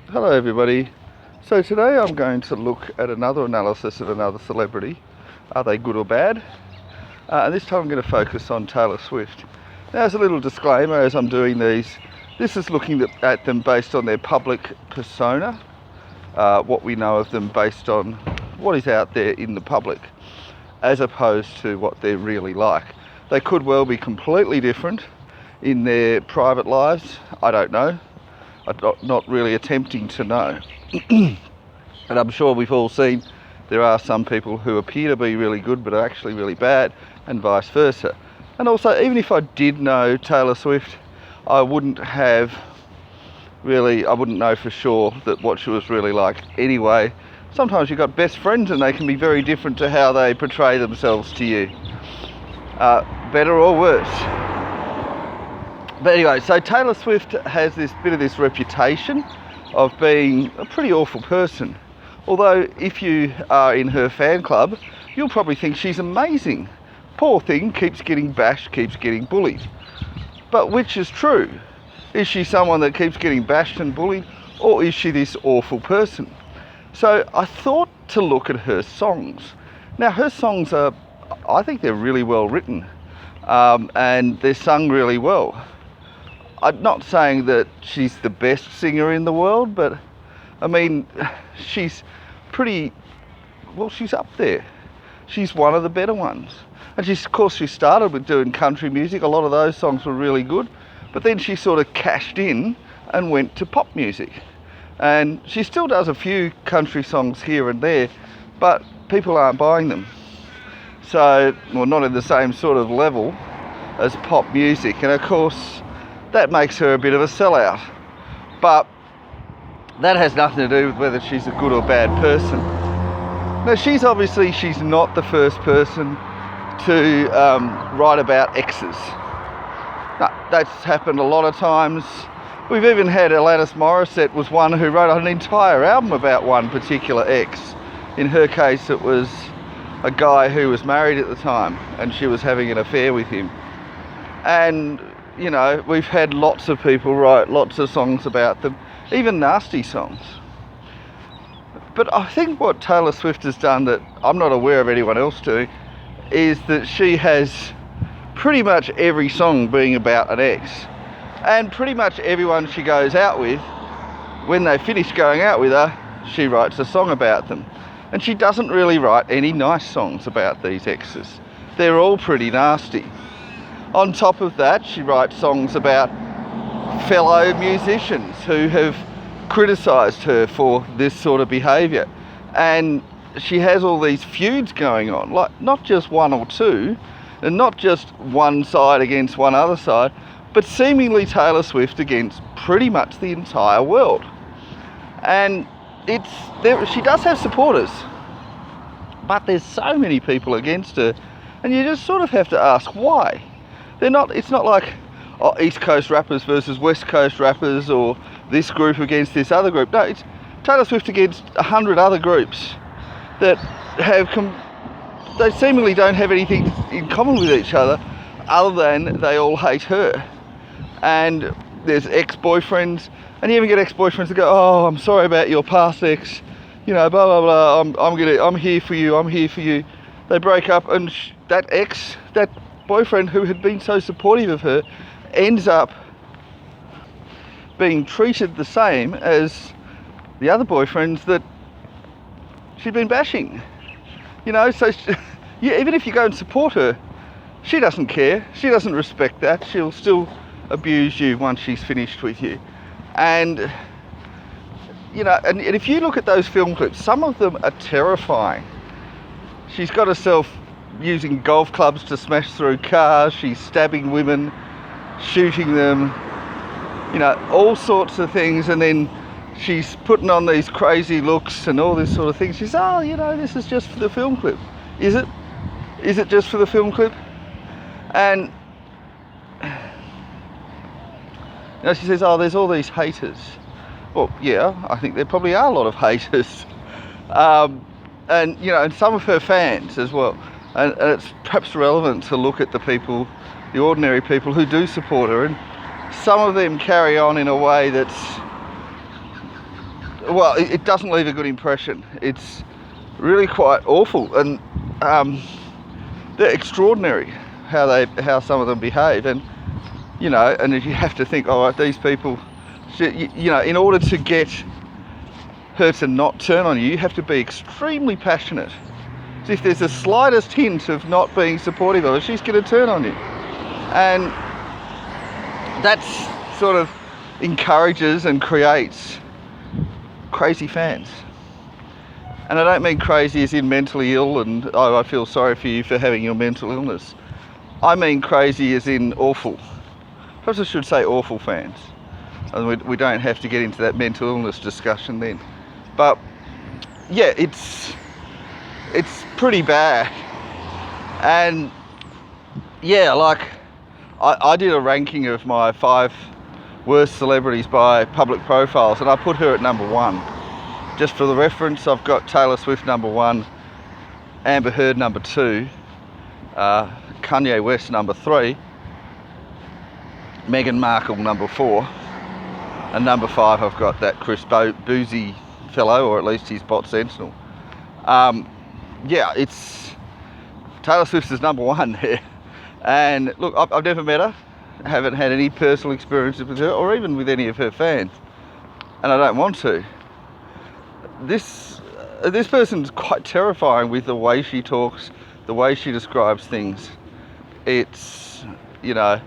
Hello everybody. So today I'm going to look at another analysis of another celebrity. Are they good or bad? And this time I'm going to focus on Taylor Swift. Now, as a little disclaimer as I'm doing these, this is looking at them based on their public persona, what we know of them based on what is out there in the public, as opposed to what they're really like. They could well be completely different in their private lives. I don't know. I'm not really attempting to know. And I'm sure we've all seen there are some people who appear to be really good but are actually really bad, and vice versa. And also, even if I did know Taylor Swift, I wouldn't know for sure that what she was really like anyway. Sometimes you've got best friends and they can be very different to how they portray themselves to you. Better or worse. But anyway, so Taylor Swift has this reputation of being a pretty awful person. Although if you are in her fan club, you'll probably think she's amazing. Poor thing, keeps getting bashed, keeps getting bullied. But which is true? Is she someone that keeps getting bashed and bullied, or is she this awful person? So I thought to look at her songs. Now her songs I think they're really well written, and they're sung really well. I'm not saying that she's the best singer in the world, but I mean, she's she's up there. She's one of the better ones. And of course, she started with doing country music. A lot of those songs were really good, but then she sort of cashed in and went to pop music. And she still does a few country songs here and there, but people aren't buying them. So, well, not in the same sort of level as pop music. And of course, that makes her a bit of a sellout. But that has nothing to do with whether she's a good or bad person. Now, she's not the first person to write about exes. No, that's happened a lot of times. We've even had Alanis Morissette was one who wrote an entire album about one particular ex. In her case, it was a guy who was married at the time and she was having an affair with him. And you know, we've had lots of people write lots of songs about them, even nasty songs. But I think what Taylor Swift has done that I'm not aware of anyone else doing is that she has pretty much every song being about an ex. And pretty much everyone she goes out with, when they finish going out with her, she writes a song about them. And she doesn't really write any nice songs about these exes. They're all pretty nasty. On top of that, she writes songs about fellow musicians who have criticised her for this sort of behaviour. And she has all these feuds going on, like not just one or two, and not just one side against one other side, but seemingly Taylor Swift against pretty much the entire world. And she does have supporters, but there's so many people against her, and you just sort of have to ask why. It's not like East Coast rappers versus West Coast rappers, or this group against this other group. No, it's Taylor Swift against 100 other groups that they seemingly don't have anything in common with each other than they all hate her. And there's ex-boyfriends, and you even get ex-boyfriends that go, oh, I'm sorry about your past ex, you know, blah, blah, blah, I'm here for you. They break up, and that boyfriend who had been so supportive of her ends up being treated the same as the other boyfriends that she'd been bashing. You know, so even if you go and support her, she doesn't care. She doesn't respect that. She'll still abuse you once she's finished with you. And, you know, and if you look at those film clips, some of them are terrifying. She's got herself using golf clubs to smash through cars, she's stabbing women, shooting them, you know, all sorts of things, and then she's putting on these crazy looks and all this sort of thing. She says, oh, you know, this is just for the film clip. Is it? Is it just for the film clip? And you know, she says, oh, there's all these haters. Well, yeah, I think there probably are a lot of haters. And, you know, and some of her fans as well. And it's perhaps relevant to look at the ordinary people who do support her, and some of them carry on in a way that's well, it doesn't leave a good impression. It's really quite awful, and they're extraordinary how some of them behave, and you know, and you have to think, oh, these people, you know, in order to get her to not turn on you, you have to be extremely passionate. So if there's the slightest hint of not being supportive of her, she's going to turn on you, and that's sort of encourages and creates crazy fans. And I don't mean crazy as in mentally ill and, oh, I feel sorry for you for having your mental illness. I mean crazy as in awful. Perhaps I should say awful fans. And we don't have to get into that mental illness discussion then. But yeah, it's pretty bad. And yeah, like I did a ranking of my 5 worst celebrities by public profiles, and I put her at number 1. Just for the reference, I've got Taylor Swift number 1, Amber Heard number 2, Kanye West number 3, Meghan Markle number 4, and number 5 I've got that Chris Boozy fellow, or at least his bot sentinel. Yeah, it's Taylor Swift is number 1 here. And look, I've never met her, haven't had any personal experiences with her, or even with any of her fans, and I don't want to. This person's quite terrifying with the way she talks, the way she describes things. It's, you know,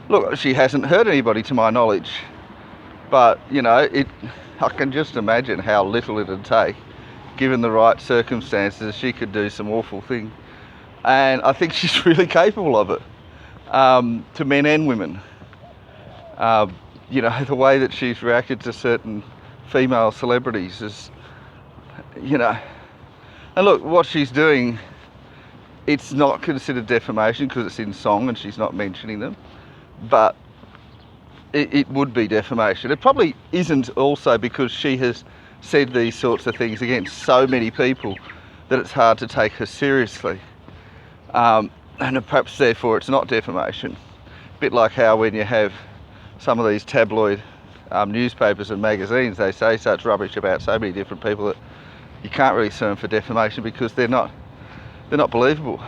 look, she hasn't hurt anybody to my knowledge, but, you know, I can just imagine how little it'd take, given the right circumstances, she could do some awful thing. And I think she's really capable of it, to men and women. You know, the way that she's reacted to certain female celebrities is, you know, and look, what she's doing, it's not considered defamation because it's in song and she's not mentioning them, but it would be defamation. It probably isn't also because she has said these sorts of things against so many people that it's hard to take her seriously. And perhaps therefore it's not defamation. A bit like how when you have some of these tabloid newspapers and magazines, they say such rubbish about so many different people that you can't really sue them for defamation because they're not believable.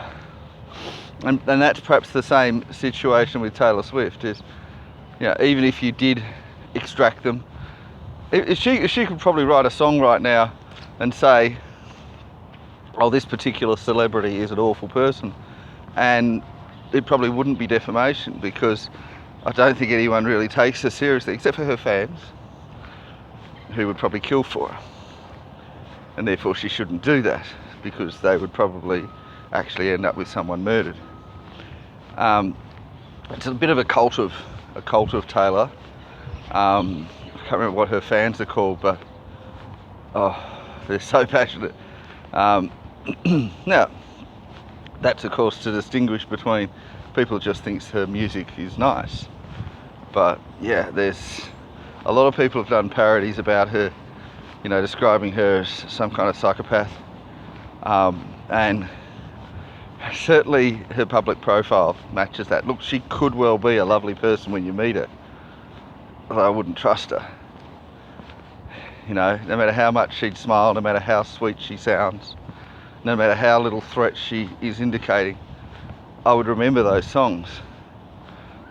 And that's perhaps the same situation with Taylor Swift. Is, you know, even if you did extract them, she could probably write a song right now and say, oh, this particular celebrity is an awful person, and it probably wouldn't be defamation because I don't think anyone really takes her seriously, except for her fans, who would probably kill for her. And therefore she shouldn't do that because they would probably actually end up with someone murdered. It's a bit of a cult of Taylor. I can't remember what her fans are called, but oh, they're so passionate. Now, that's of course to distinguish between people who just think her music is nice. But yeah, there's a lot of people have done parodies about her, you know, describing her as some kind of psychopath. And certainly her public profile matches that. Look, she could well be a lovely person when you meet her, but I wouldn't trust her. You know, no matter how much she'd smile, no matter how sweet she sounds, no matter how little threat she is indicating, I would remember those songs.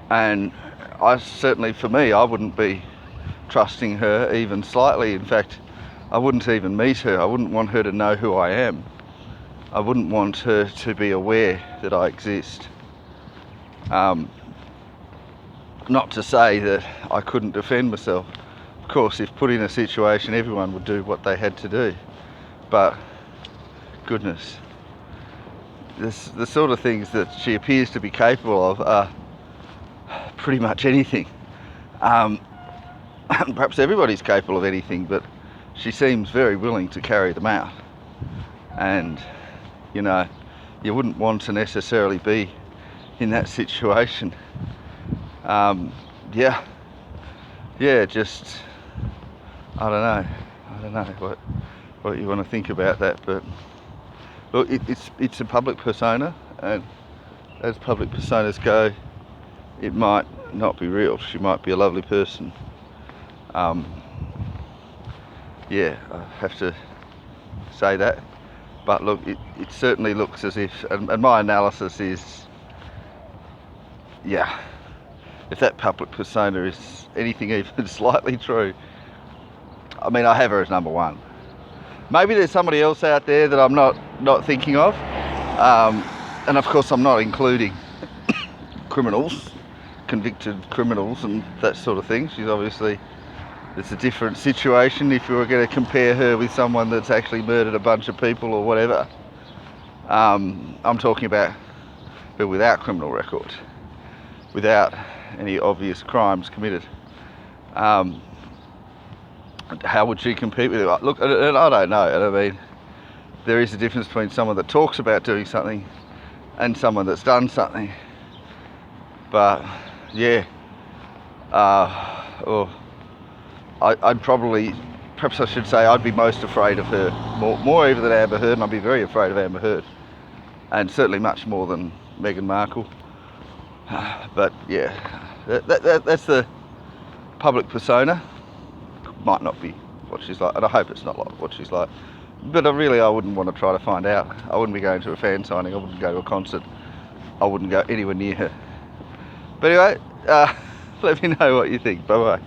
And I certainly, for me, I wouldn't be trusting her even slightly. In fact, I wouldn't even meet her. I wouldn't want her to know who I am. I wouldn't want her to be aware that I exist. Not to say that I couldn't defend myself. Of course, if put in a situation, everyone would do what they had to do. But goodness, the sort of things that she appears to be capable of are pretty much anything. Perhaps everybody's capable of anything, but she seems very willing to carry them out. And, you know, you wouldn't want to necessarily be in that situation. Just, I don't know what you want to think about that, but look, it's a public persona, and as public personas go, it might not be real. She might be a lovely person. yeah, I have to say that. But look, it certainly looks as if, and my analysis is, yeah, if that public persona is anything even slightly true, I mean, I have her as number one. Maybe there's somebody else out there that I'm not thinking of, and of course I'm not including criminals, convicted criminals and that sort of thing. She's obviously, it's a different situation if you were going to compare her with someone that's actually murdered a bunch of people or whatever. I'm talking about her without criminal record, without any obvious crimes committed. How would she compete with it? Look, and I don't know. And I mean, there is a difference between someone that talks about doing something and someone that's done something. But yeah, I'd probably, perhaps I should say, I'd be most afraid of her, more even than Amber Heard, and I'd be very afraid of Amber Heard, and certainly much more than Meghan Markle. But yeah, that's the public persona. Might not be what she's like, and I hope it's not like what she's like. But I wouldn't want to try to find out. I wouldn't be going to a fan signing. I wouldn't go to a concert. I wouldn't go anywhere near her. But anyway, let me know what you think. Bye bye.